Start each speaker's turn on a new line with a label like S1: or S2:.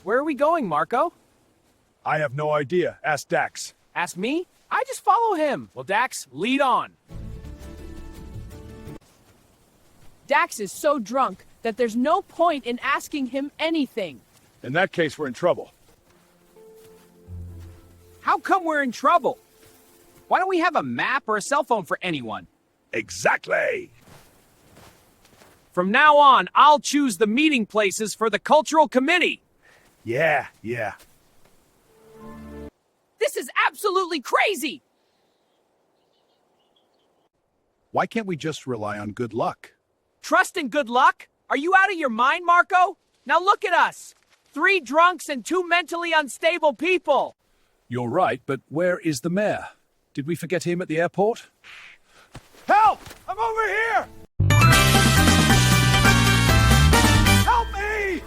S1: Where are we going, Marco?
S2: I have no idea. Ask Dax.
S1: Ask me? I just follow him. Well, Dax, lead on.
S3: Dax is so drunk that there's no point in asking him anything.
S2: In that case, we're in trouble.
S1: How come we're in trouble? Why don't we have a map or a cell phone for anyone?
S2: Exactly.
S1: From now on, I'll choose the meeting places for the cultural committee.
S2: Yeah.
S3: This is absolutely crazy!
S2: Why can't we just rely on good luck?
S1: Trust and good luck? Are you out of your mind, Marco? Now look at us. 3 drunks and 2 mentally unstable people.
S2: You're right, but where is the mayor? Did we forget him at the airport? Help! I'm over here! Help me!